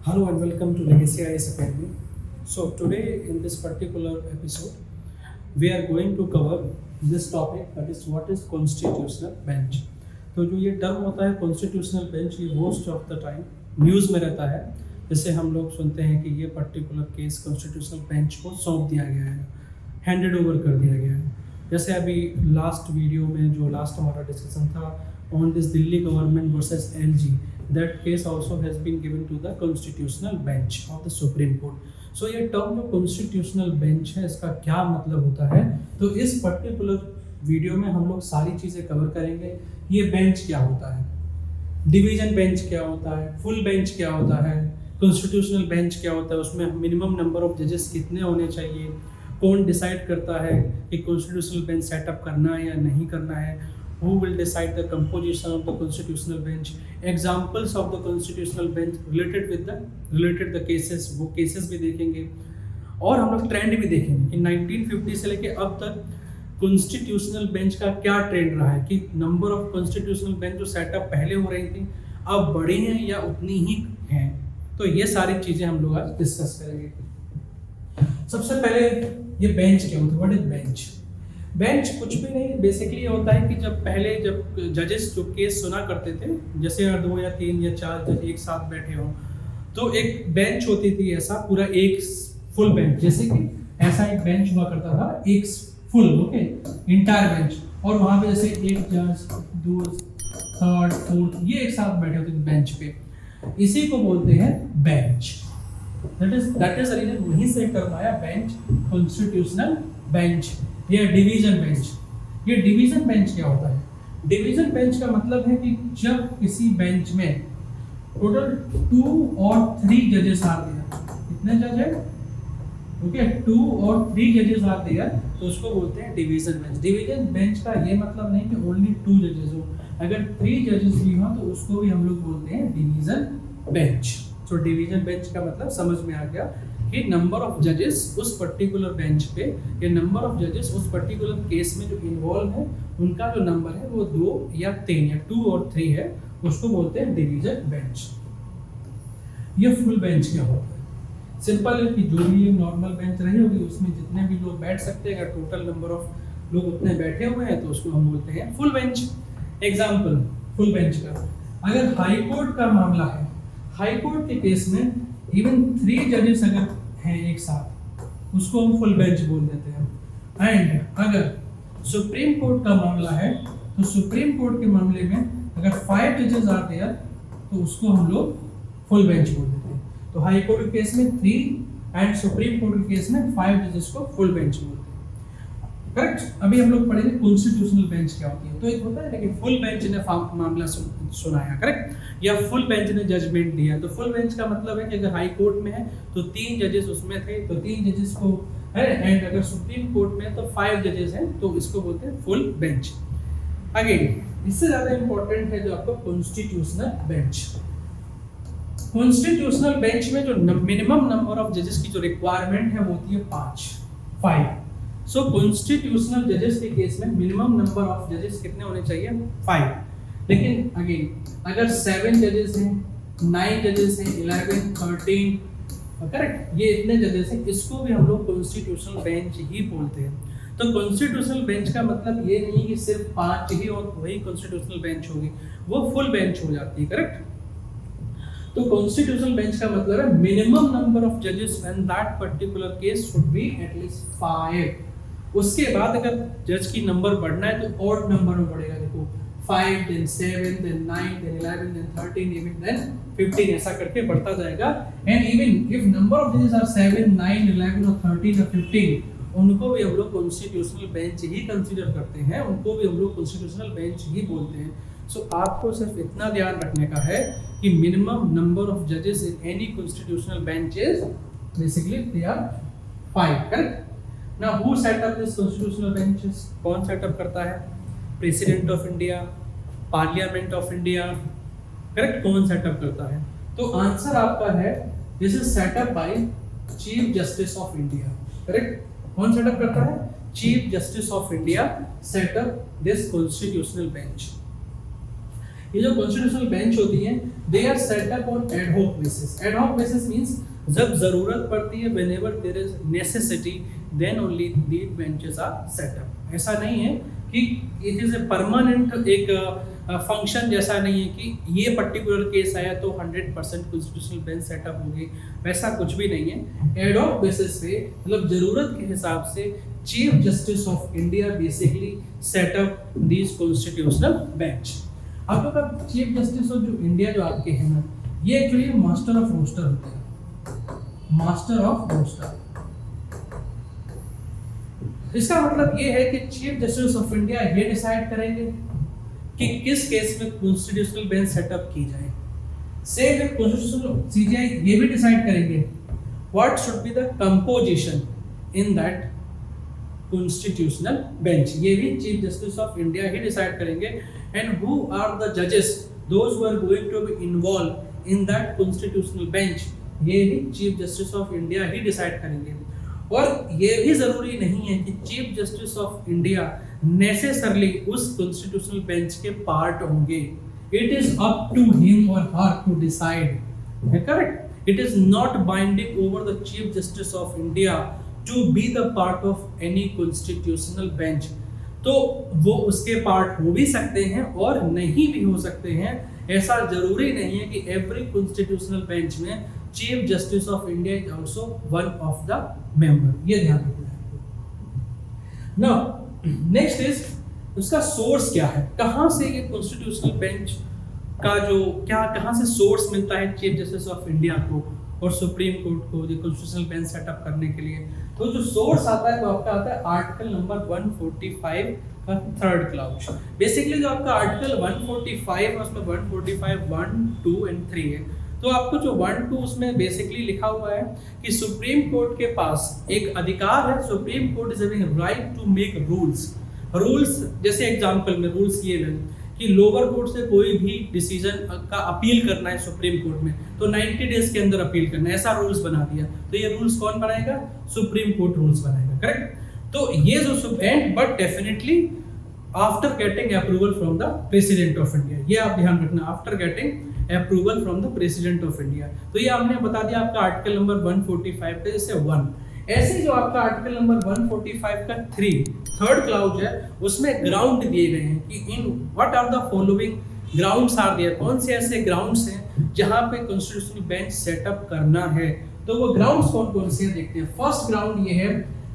Hello and welcome to Legacy IS Academy. So today in this particular episode, we are going to cover this topic, that is what is constitutional bench. तो जो ये term होता है constitutional bench, ये most of the time news में रहता है। जैसे हम लोग सुनते हैं कि ये पर्टिकुलर केस कॉन्स्टिट्यूशनल बेंच को सौंप दिया गया है, हैंडेड ओवर कर दिया गया है। जैसे अभी लास्ट वीडियो में जो लास्ट हमारा डिस्कशन था on this Delhi government versus LG, that case also has been given to the constitutional bench of the supreme court. So ये टर्म जो constitutional bench है इसका क्या मतलब होता है, तो इस पर्टिकुलर वीडियो में हम लोग सारी चीज़ें कवर करेंगे। ये बेंच क्या होता है, डिवीजन बेंच क्या होता है, फुल बेंच क्या होता है, कॉन्स्टिट्यूशनल बेंच क्या होता है, उसमें मिनिमम नंबर ऑफ जजेस कितने होने चाहिए, कौन डिसाइड करता है कि कॉन्स्टिट्यूशनल बेंच सेटअप करना है या नहीं करना है, who will decide the composition of the constitutional bench, examples of the constitutional bench related the cases, वो cases भी देखेंगे। और हम लोग ट्रेंड भी देखेंगे कि 1950 से लेके अब तक कॉन्स्टिट्यूशनल बेंच का क्या ट्रेंड रहा है, कि नंबर ऑफ कॉन्स्टिट्यूशनल बेंच जो सेटअप पहले हो रही थी अब बढ़ी हैं या उतनी ही हैं। तो ये सारी चीज़ें हम लोग आज डिस्कस करेंगे। सबसे पहले ये बेंच क्या होता है, व्हाट इज बेंच। बेंच कुछ भी नहीं, बेसिकली होता है कि जब जजेस जो केस सुना करते थे, जैसे 2 या 3 या 4 जज एक साथ बैठे हों, तो एक बेंच होती थी, ऐसा पूरा एक फुल बेंच, जैसे कि ऐसा एक बेंच हुआ करता था, एक फुल इंटायर बेंच, और वहां पे जैसे एक जज, 2, 3, 4 ये एक साथ बैठे होते थे बेंच पे, इसी को बोलते हैं बेंच। दैट इज रीजन, वहीं से टर्म आया बेंच, कॉन्स्टिट्यूशनल बेंच या डिवीजन बेंच। ये डिवीजन बेंच क्या होता है, डिवीजन बेंच का मतलब है कि जब किसी बेंच में टोटल 2 और 3 जजेस आर देयर, कितने जज है, ओके 2 और 3 जजेस आर देयर, तो उसको बोलते हैं डिवीजन बेंच। डिवीजन बेंच का ये मतलब नहीं कि ओनली 2 जजेस हो, अगर 3 जजेस भी हो तो उसको भी हम लोग बोलते हैं डिवीजन बेंच। तो डिवीजन बेंच का मतलब समझ में आ गया कि नंबर ऑफ जजेस उस पर्टिकुलर बेंच पे या नंबर ऑफ जजेस उस पर्टिकुलर केस में जो इन्वॉल्व है उनका जो नंबर है वो 2 या 3 या 2 और 3 है, उसको बोलते हैं डिवीजन बेंच। ये फुल बेंच क्या होता है, सिंपल है कि जो भी नॉर्मल बेंच रही होगी उसमें जितने भी लोग बैठ सकते हैं, अगर टोटल नंबर ऑफ लोग उतने बैठे हुए हैं तो उसको हम बोलते हैं full bench. Example full bench का, अगर हाई कोर्ट का मामला है, हाई कोर्ट के केस में इवन 3 जजेस अगर हैं एक साथ, उसको हम फुल बेंच बोल देते हैं। एंड अगर सुप्रीम कोर्ट का मामला है तो सुप्रीम कोर्ट के मामले में अगर 5 जजेस आर देयर तो उसको हम लोग फुल बेंच बोल देते हैं। तो हाई कोर्ट के केस में 3 एंड सुप्रीम कोर्ट के केस में 5 जजेस को फुल बेंच बोलते हैं, करेक्ट। अभी हम लोग पढ़ेंगे कॉन्स्टिट्यूशनल बेंच क्या होती है। तो एक होता है ना कि फुल बेंच ने मामला सुनाया, करेक्ट, या फुल बेंच ने जजमेंट दिया। तो फुल बेंच का मतलब है कि अगर हाई कोर्ट में है तो 3 जजेस उसमें थे तो 3 जजेस को है, एंड अगर सुप्रीम कोर्ट में तो 5 जजेस हैं तो इसको बोलते हैं फुल बेंच। अगेन इससे ज्यादा इंपॉर्टेंट है जो आपको कॉन्स्टिट्यूशनल बेंच। कॉन्स्टिट्यूशनल बेंच में जो मिनिमम नंबर ऑफ जजेस की जो रिक्वायरमेंट है वो होती है 5। सो कॉन्स्टिट्यूशनल जजेस के केस में मिनिमम नंबर ऑफ जजेस कितने होने चाहिए, 5। लेकिन अगेन अगर 7 जजेस हैं, 9 जजेस हैं, 11, 13, करेक्ट, ये इतने जजेस हैं, इसको भी हम लोग कॉन्स्टिट्यूशनल बेंच ही बोलते हैं। तो कॉन्स्टिट्यूशनल बेंच का मतलब ये नहीं कि सिर्फ 5 ही और वही कॉन्स्टिट्यूशनल बेंच होगी, वो फुल बेंच हो जाती है, करेक्ट। तो कॉन्स्टिट्यूशनल बेंच का मतलब है मिनिमम नंबर ऑफ जजेस in that particular case should be at least 5। उसके बाद अगर जज की नंबर बढ़ना है तो ऑड नंबर में बढ़ेगा, देखो 5 then 7 then 9 then 11 then 13 even then 15 ऐसा करके बढ़ता जाएगा। And even if number of जजेस आर 7, 9, 11 और 13 और 15, उनको भी हम लोग कॉन्स्टिट्यूशनल बेंच ही कंसीडर करते हैं, उनको भी हम लोग कॉन्स्टिट्यूशनल बेंच ही बोलते हैं। सो आपको सिर्फ इतना ध्यान रखने का है कि मिनिमम नंबर ऑफ जजेस in any constitutional bench is basically they are 5, correct. Now who set up this constitutional benches? कौन सेटअप करता है, president of India, parliament of India, correct, कौन सेटअप करता है। तो आंसर आपका है this is set up by chief justice of India, correct. कौन सेटअप करता है, chief justice of India set up this constitutional bench. ये जो कॉन्स्टिट्यूशनल बेंच होती हैं they are set up on ad hoc basis. Ad hoc basis means जब जरूरत पड़ती है, whenever there is necessity then only the benches are set up. ऐसा नहीं है कि इट इज ए परमानेंट एक फंक्शन, जैसा नहीं है कि ये पर्टिकुलर केस आया तो 100% कॉन्स्टिट्यूशनल बेंच सेटअप होगी, वैसा कुछ भी नहीं है। एड हॉक बेसिस पे मतलब जरूरत के हिसाब से chief justice of India basically setup this constitutional bench. अब लोग अब चीफ जस्टिस ऑफ जो इंडिया जो आपके हैं ना, ये एक्चुअली मास्टर ऑफ रोस्टर होते हैं, मास्टर ऑफ रोस्टर। इसका मतलब ये है कि चीफ जस्टिस ऑफ इंडिया ये डिसाइड करेंगे कि किस केस में कॉन्स्टिट्यूशनल बेंच सेटअप की जाए। से कॉन्स्टिट्यूशनल सीजीआई ये भी डिसाइड करेंगे what should be the composition in that constitutional bench, ये भी चीफ जस्टिस ऑफ इंडिया ही डिसाइड करेंगे। एंड हु आर द जजेस those who are going to be involve in that constitutional bench, ये भी चीफ जस्टिस ऑफ इंडिया ही decide करेंगे। और ये भी जरूरी नहीं है कि chief justice of India necessarily उस कॉन्स्टिट्यूशनल बेंच के पार्ट होंगे। It is up to him और her to decide, correct? It is not binding over the chief justice of India to be the part of any constitutional bench. तो वो उसके part हो भी सकते हैं और नहीं भी हो सकते हैं। ऐसा जरूरी नहीं है कि एवरी कॉन्स्टिट्यूशनल बेंच में chief justice of India is also one of the member, ये ध्यान रखना है। नाउ नेक्स्ट इज उसका सोर्स क्या है, कहां से ये कॉन्स्टिट्यूशनल बेंच का जो क्या कहां से सोर्स मिलता है चीफ जस्टिस ऑफ इंडिया को और सुप्रीम कोर्ट को जो कॉन्स्टिट्यूशनल बेंच सेटअप करने के लिए। तो जो सोर्स आता है वो आपका आता है आर्टिकल नंबर 145 का थर्ड क्लाउज। बेसिकली जो आपका आर्टिकल 145 है उसमें 145 1, 2 एंड 3 है। तो आपको जो 1, 2 उसमें बेसिकली लिखा हुआ है कि सुप्रीम कोर्ट के पास एक अधिकार है, supreme court is having right to make rules. जैसे एग्जांपल में रूल्स ये है कि लोअर कोर्ट से कोई भी डिसीजन का अपील करना है सुप्रीम कोर्ट में तो 90 डेज के अंदर अपील करना है, ऐसा रूल्स बना दिया। तो ये रूल्स कौन बनाएगा? सुप्रीम कोर्ट रूल्स बनाएगा, करेक्ट? तो ये जो and but definitely after getting approval from the president of India, ये आप ध्यान रखना, after getting approval from the president of India. तो ये हमने बता दिया आपका आर्टिकल नंबर 145 का जैसे 1। ऐसे जो आपका आर्टिकल नंबर 145 का 3 क्लाउज है उसमें ग्राउंड दिए गए हैं कि in what are the following grounds are there, कौन से ऐसे ग्राउंड्स हैं जहां पे कॉन्स्टिट्यूशनल बेंच सेटअप करना है। तो वो ग्राउंड्स कौन कौन से हैं देखते हैं। फर्स्ट ग्राउंड ये है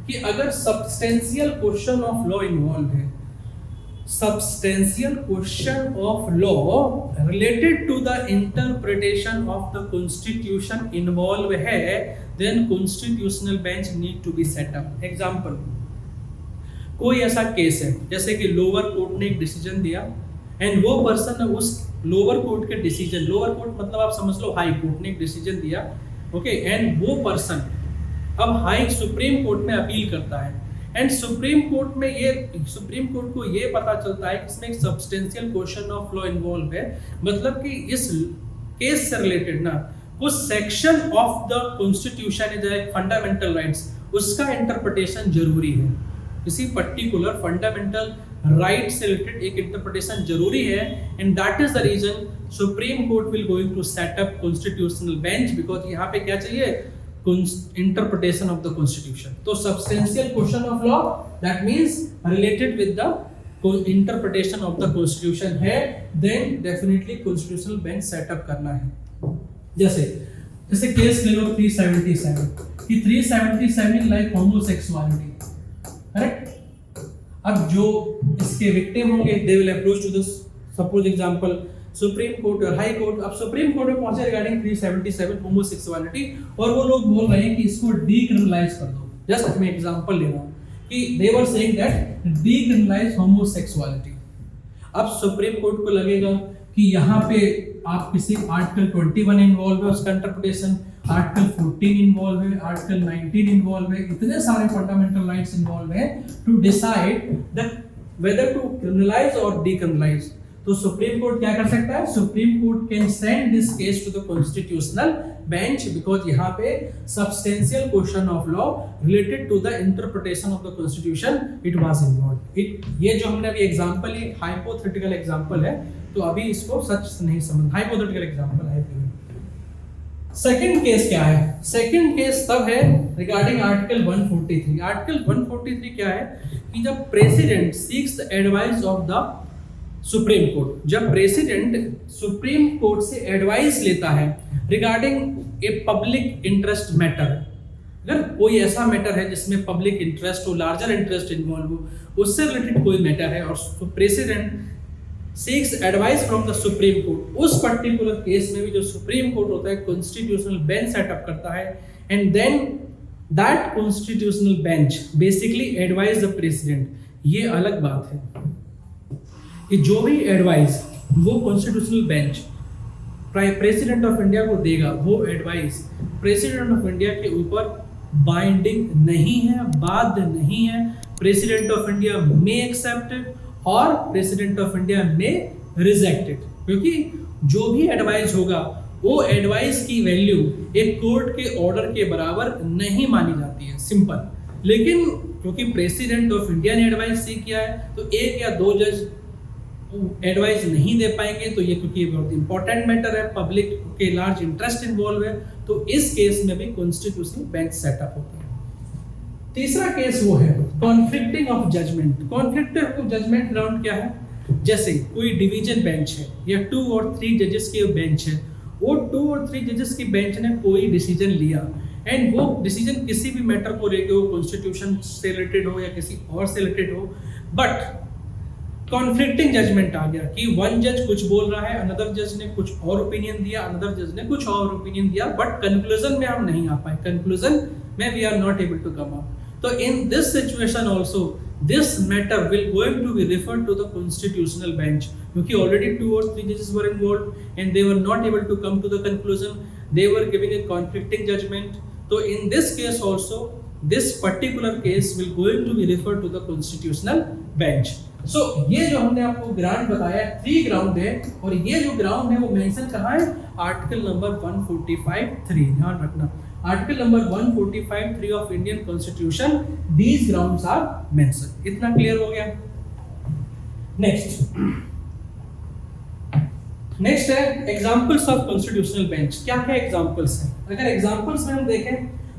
कि अगर substantial question of law involve है, substantial question of law related to the interpretation of the constitution involved है, then constitutional bench need to be set up. Example, कोई ऐसा केस है जैसे कि लोअर कोर्ट ने एक डिसीजन दिया एंड वो पर्सन उस लोअर कोर्ट के डिसीजन, लोअर कोर्ट मतलब आप समझ लो हाई कोर्ट ने एक डिसीजन दिया, ओके, एंड वो पर्सन अब हाई सुप्रीम कोर्ट में अपील करता है एंड सुप्रीम कोर्ट को ये पता चलता है कि इसमें एक substantial question of law involve है, मतलब कि इस केस से रिलेटेड ना कुछ सेक्शन ऑफ द कॉन्स्टिट्यूशन है जो फंडामेंटल राइट्स, उसका इंटरप्रिटेशन जरूरी है। किसी पर्टिकुलर फंडामेंटल राइट से रिलेटेड एक इंटरप्रिटेशन जरूरी है and that is the reason supreme court will going to set up constitutional bench, because यहाँ पे क्या चाहिए? interpretation of the constitution. तो substantial question of law that means related with the interpretation of the constitution है, then definitely constitutional bench set up करना है। जैसे case ले लो 377 कि 377 like homosexuality, correct? अब जो इसके विक्टिम होंगे they will approach to this, suppose example supreme court और हाई कोर्ट। अब सुप्रीम कोर्ट में पहुंचे रिगार्डिंग 377 होमोसेक्सुअलिटी और वो लोग बोल रहे हैं कि इसको डीक्रिमिनलाइज कर दो। जस्ट मैं एग्जांपल ले रहा हूं कि they were saying that decriminalise homosexuality. अब सुप्रीम कोर्ट को लगेगा कि यहाँ पे आप किसी आर्टिकल 21 इन्वॉल्व है, उसका इंटरप्रिटेशन आर्टिकल 14 इन्वॉल्व है, आर्टिकल 19 इन्वॉल्व है, इतने सारे फंडामेंटल राइट्स इन्वॉल्व है to decide that whether to criminalise और डीक्रिमिनलाइज। तो सुप्रीम कोर्ट क्या कर सकता है? Supreme court can send this case to the constitutional bench because यहाँ पे substantial question of law related to the interpretation of the constitution it was involve. ये जो हमने अभी एग्जांपल, एक हाइपोथेटिकल एग्जांपल है तो अभी इसको सच नहीं समझ, हाइपोथेटिकल एग्जांपल है। सेकंड केस क्या है? सेकंड केस तब है रिगार्डिंग आर्टिकल 143। आर्टिकल 143 क्या है कि जब president seeks the advice of the supreme court, जब प्रेसिडेंट सुप्रीम कोर्ट से एडवाइस लेता है regarding a public interest matter, अगर कोई ऐसा मैटर है जिसमें पब्लिक इंटरेस्ट हो, लार्जर इंटरेस्ट इन्वॉल्व हो, उससे रिलेटेड कोई मैटर है और president seeks advice from the supreme court, उस पर्टिकुलर केस में भी जो सुप्रीम कोर्ट होता है कॉन्स्टिट्यूशनल बेंच सेटअप करता है and then that constitutional bench basically advise the president. ये अलग बात है कि जो भी एडवाइस वो constitutional bench president of India को देगा, वो एडवाइस प्रेसिडेंट ऑफ इंडिया के ऊपर बाइंडिंग नहीं है, बाध्य नहीं है। President of India may accept it और president of India may rejected, क्योंकि जो भी एडवाइस होगा वो एडवाइस की वैल्यू एक कोर्ट के ऑर्डर के बराबर नहीं मानी जाती है, सिंपल। लेकिन क्योंकि प्रेसिडेंट ऑफ इंडिया ने एडवाइस सी किया है तो एक या दो जज एडवाइस नहीं दे पाएंगे, तो ये क्योंकि बहुत इंपॉर्टेंट मैटर है, पब्लिक के लार्ज इंटरेस्ट इन्वॉल्व है, तो इस केस में भी कॉन्स्टिट्यूशनल बेंच सेटअप होता है। तीसरा केस वो है conflicting of judgement. Conflicting of judgement ground क्या है? जैसे कोई डिवीजन बेंच है या 2 और 3 जजेस की बेंच है, वो 2 और 3 जजेस की बेंच ने कोई डिसीजन लिया एंड वो डिसीजन किसी भी मैटर को लेकर हो, कॉन्स्टिट्यूशन से रिलेटेड हो या किसी और से रिलेटेड हो, बट कॉन्फ्लिक्टिंग जजमेंट आ गया कि वन जज कुछ बोल रहा है, अनदर जज ने कुछ और ओपिनियन दिया, अनदर जज ने कुछ और ओपिनियन दिया, बट कंक्लूजन में हम नहीं आ पाए, कंक्लूजन में we are not able to come up. So in this situation also, this matter will going to be referred to the constitutional bench, क्योंकि already 2 or 3 judges were involved and they were not able to come to the conclusion. They were giving a conflicting judgment. So in this case also, this particular case will going to be referred to the constitutional bench. So ये जो हमने आपको ground बताया 3 ground है और ये जो ground है वो मेंशन कहाँ है? Article number 145(3). ध्यान रखना, article number 145(3) of Indian constitution, these grounds are mention. इतना क्लियर हो गया? नेक्स्ट है एग्जांपल्स ऑफ कॉन्स्टिट्यूशनल बेंच। क्या क्या एग्जांपल्स हैं? अगर एग्जांपल्स में हम देखें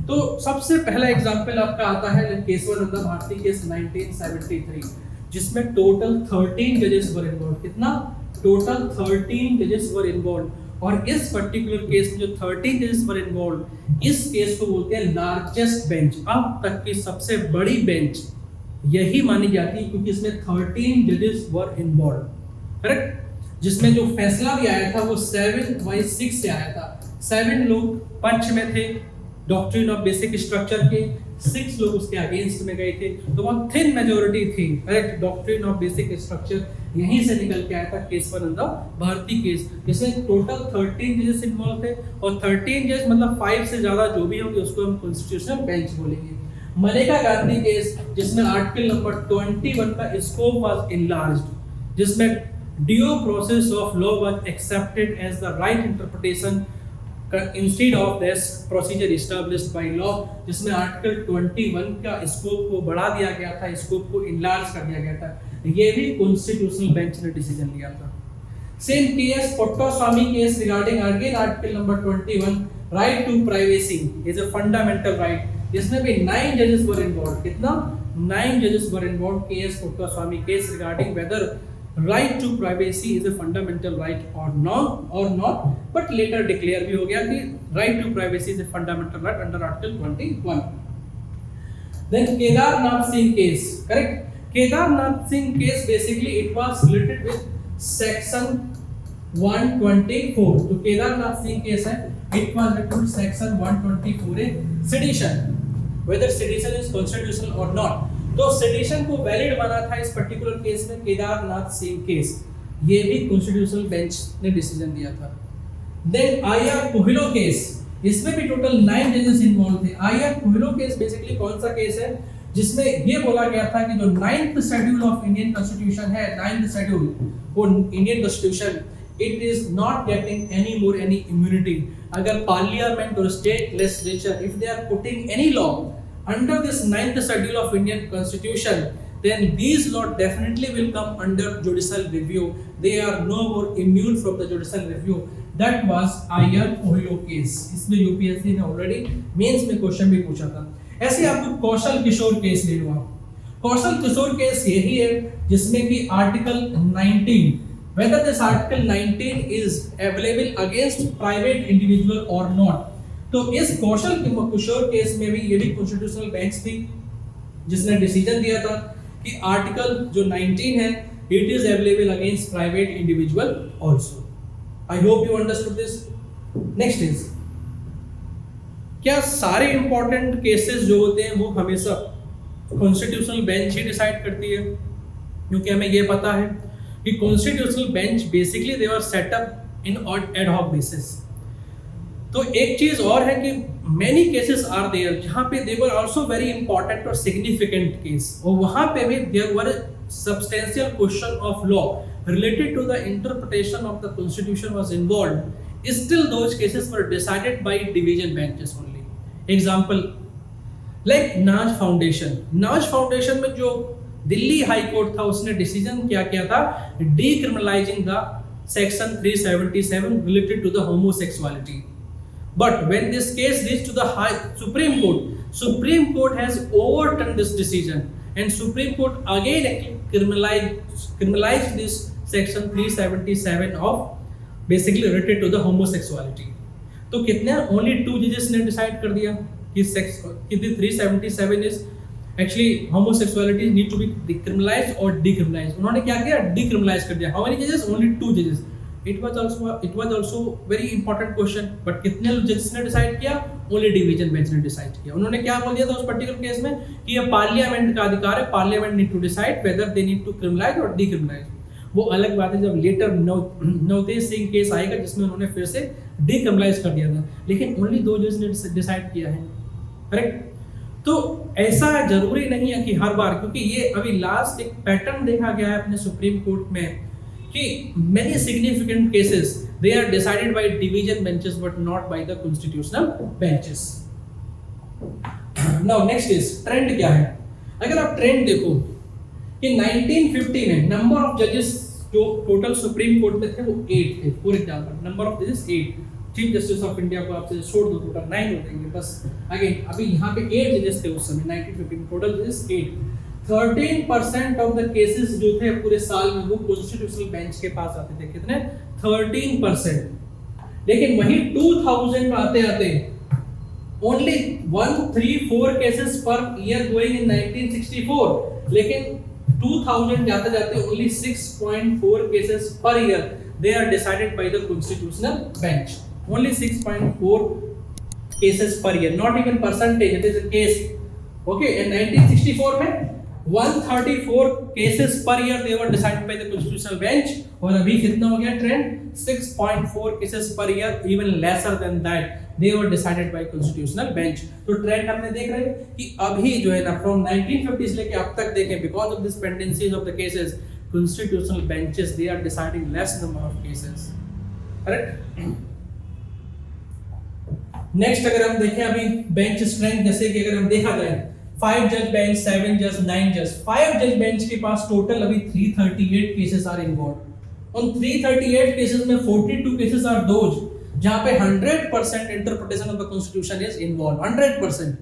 तो सबसे पहला एग्जांपल आपका आता है केशवानंद भारती केस 1973, जिसमें टोटल 13 जजेस वर इन्वॉल्व। कितना? टोटल 13 जजेस वर इन्वॉल्व। और इस पर्टिकुलर केस में जो 13 जजेस वर इन्वॉल्व, इस केस को बोलते हैं लार्जेस्ट बेंच, अब तक की सबसे बड़ी बेंच यही मानी जाती है क्योंकि इसमें 13 जजेस वर इन्वॉल्व, करेक्ट? जिसमें जो फैसला भी आया था वो 7/6 से आया था। 7 लोग पक्ष में थे डॉक्ट्रिन ऑफ बेसिक स्ट्रक्चर के, 6 लोग उसके अगेंस्ट में गए थे, तो बहुत थिन मेजॉरिटी थी, correct? Doctrine of basic structure यहीं से निकल के आया था केशवानंद भारती केस, जिसमें टोटल 13 जजेस इन्वॉल्व थे और 13 जज मतलब 5 से ज्यादा जो भी होंगे उसको हम कॉन्स्टिट्यूशनल बेंच बोलेंगे। मनेका गांधी केस, जिसमें आर्टिकल नंबर 21 का स्कोप वाज इनलार्ज्ड, जिसमें due process of law was accepted as the right interpretation instead of this procedure established by law, जिसमें आर्टिकल 21 का स्कोप को बढ़ा दिया गया था, स्कोप को इनलार्ज कर दिया गया था। ये भी कॉन्स्टिट्यूशनल बेंच ने डिसीजन लिया था। Same case Puttaswamy case regarding again article number 21, right to privacy is a fundamental right, जिसमें भी 9 जजेस वर इन्वॉल्व। कितना? 9 जजेस were involve case Puttaswamy case regarding whether right to privacy is a fundamental right or not, but later declare भी हो गया कि right to privacy is a fundamental right under article 21. Then Kedarnath Singh case, correct? Kedarnath Singh case basically it was related with section 124. तो Kedarnath Singh case है, it was related with section 124 sedition, whether sedition is constitutional or not. तो sedition को valid माना था इस particular case में Kedarnath Singh case, ये भी कॉन्स्टिट्यूशनल बेंच ने डिसीजन दिया था। देन आईआर कोहिलो केस, इसमें भी टोटल 9 जजेस इन्वॉल्व थे। आईआर कोहिलो केस बेसिकली कौन सा केस है? जिसमें ये बोला गया था कि जो 9th schedule of Indian constitution है, 9th शेड्यूल वो Indian constitution, it is not getting any more any immunity. अगर पार्लियामेंट और state legislature if they are putting any law under this 9th schedule of Indian Constitution, then these law definitely will come under judicial review. They are no more immune from the judicial review. That was iron Ohio case. इसमें UPSC ने already mains में question भी पूछा था. ऐसे आपको Kaushal Kishore case ले लो आप. कौशल किशोर केस यही है जिसमें कि article 19, whether this article 19 is available against private individual or not. तो इस कौशल किशोर केस में भी ये भी कॉन्स्टिट्यूशनल बेंच थी जिसने डिसीजन दिया था कि आर्टिकल जो 19 है it is available against private individual also. I hope you understood this. Next is, क्या सारे इंपॉर्टेंट केसेस जो होते हैं वो हमेशा कॉन्स्टिट्यूशनल बेंच ही डिसाइड करती है? क्योंकि हमें ये पता है कि constitutional bench basically they are set up in ad hoc basis. तो एक चीज और है कि मेनी केसेस आर देयर जहां पे they were also very important और सिग्निफिकेंट केस, और वहां पे भी there were substantial question of law related to the interpretation of the constitution was involved. Still those cases were decided by division benches only. Example like Naz foundation. Naz foundation में जो Delhi high court था उसने decision क्या किया था, decriminalising the section 377 related to the homosexuality. But when this case reached to the Supreme Court has overturned this decision, and Supreme Court again criminalized this section 377 of basically related to the homosexuality. तो कितने only 2 judges ने decide कर दिया कि 377 is actually homosexuality need to be decriminalized or decriminalized. उन्होंने क्या किया, decriminalize कर दिया. How many judges? Only 2 judges. It was also very important question, but कितने जजेस ने डिसाइड किया? ओनली डिवीजन बेंच ने डिसाइड किया. उन्होंने क्या बोल दिया था उस पर्टिकुलर केस में कि ये पार्लियामेंट का अधिकार है, parliament need to decide whether they need to criminalise और डीक्रिमिनलाइज. वो अलग बात है जब लेटर नवतेज सिंह केस आएगा जिसमें उन्होंने फिर से डीक्रिमिनलाइज कर दिया था, लेकिन ओनली 2 जजेस ने डिसाइड किया है. करेक्ट. तो ऐसा जरूरी नहीं है कि हर बार, क्योंकि ये अभी लास्ट एक पैटर्न देखा गया है अपने सुप्रीम कोर्ट में कि many significant cases they are decided by division benches but not by the constitutional benches. Now next is trend क्या है? अगर आप ट्रेंड देखो कि 1950 में नंबर ऑफ जजेस जो टोटल सुप्रीम कोर्ट में थे वो 8 थे. फॉर एग्जांपल नंबर ऑफ जजेस 8. चीफ जस्टिस ऑफ इंडिया को आपसे छोड़ दो टोटल 9 हो जाएंगे बस. अगेन अभी यहाँ पे 8 जजेस थे उस समय 1950 में, टोटल जजेस 8. 13% ऑफ द केसेस जो थे पूरे साल में वो कॉन्स्टिट्यूशनल बेंच के पास आते थे. कितने? 13%. लेकिन वही 2000 आते आते only 134 cases per year going in 1964, लेकिन 2000 जाते जाते only 6.4 cases per year they are decided by the constitutional bench. Only 6.4 cases per year, not even percentage, it is a case. Okay. In 1964 में 134 cases per year they were decided by the constitutional bench, और अभी कितना हो गया trend? 6.4 cases per year, even lesser than that they were decided by constitutional bench. तो trend हमने देख रहे हैं कि अभी जो है ना from 1950 से लेके अब तक देखें, because of this pendencies of the cases constitutional benches they are deciding less number of cases. Correct? Next अगर हम देखें अभी बेंच स्ट्रेंथ, जैसे कि अगर हम देखा जाए 5 जज बेंच, 7 जज, 9 जज. 5 जज बेंच के पास टोटल अभी 338 केसेस आर इन्वॉल्व. उन 338 केसेस में 42 केसेस आर दोज जहां पे 100% interpretation of the constitution is involve, 100%.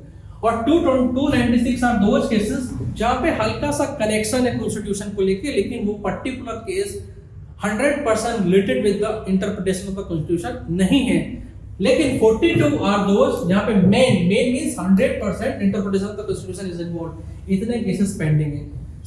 और 296 आर दोज केसेस जहां पे हल्का सा कनेक्शन है कॉन्स्टिट्यूशन को लेके, लेकिन वो particular case 100% related with the interpretation of the constitution नहीं है. लेकिन 42 आर दोज जहां पे main means 100% interpretation of the constitution is involve. इतने केसेस पेंडिंग है.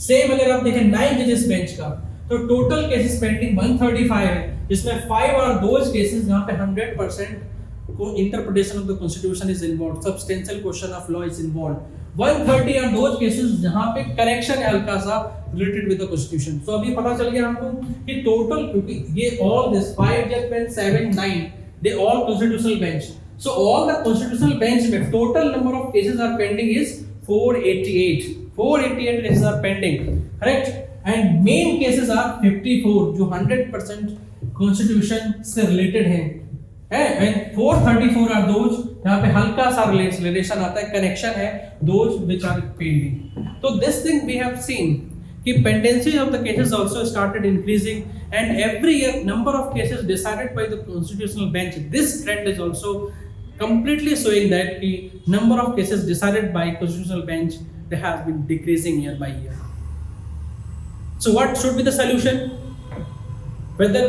सेम अगर आप देखें 9 जजेस बेंच का, तो टोटल केसेस पेंडिंग 135 है, जिसमें 5 आर दोज केसेस जहां पे 100% को interpretation of the constitution is involve, substantial question of law is involve. 130 are those cases जहां पे करेक्शन है हल्का सा related with the constitution. So अभी पता चल गया हमको कि टोटल, क्योंकि ये ऑल दिस 5 जज bench, 7, 9 they all constitutional bench. So all the constitutional bench में total number of cases are pending is 488. 488 cases are pending, correct? And main cases are 54 जो 100% constitution से related हैं. And 434 are those यहाँ पे हल्का सा relation आता है, कनेक्शन है, दोज विच आर पेंडिंग. तो this thing we have seen कि pendency of the cases also started increasing, and every year number of cases decided by the constitutional bench, this trend is also completely showing that the number of cases decided by constitutional bench, they has been decreasing year by year. So what should be the solution? Whether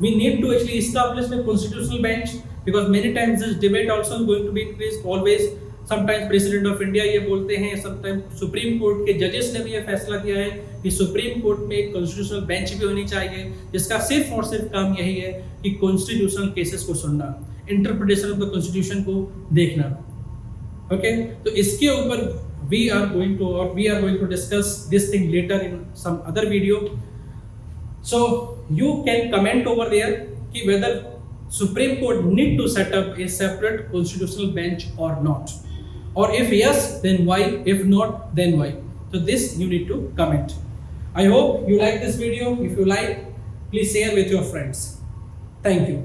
we need to actually establish the constitutional bench, because many times this debate also is going to be increased always. Sometimes president of India ये बोलते हैं, sometimes supreme court के जजेस ने भी ये फैसला दिया है कि सुप्रीम कोर्ट में एक कॉन्स्टिट्यूशनल बेंच भी होनी चाहिए, जिसका सिर्फ और सिर्फ काम यही है कि कॉन्स्टिट्यूशनल केसेस को सुनना, इंटरप्रिटेशन ऑफ द कॉन्स्टिट्यूशन को देखना. ओके, तो इसके ऊपर we are going to discuss this thing later in some other video. So you can comment over there कि whether supreme court need to set up a separate constitutional bench और not. Or if yes, then why? If not, then why? So this you need to comment. I hope you like this video. If you like, please share with your friends. Thank you.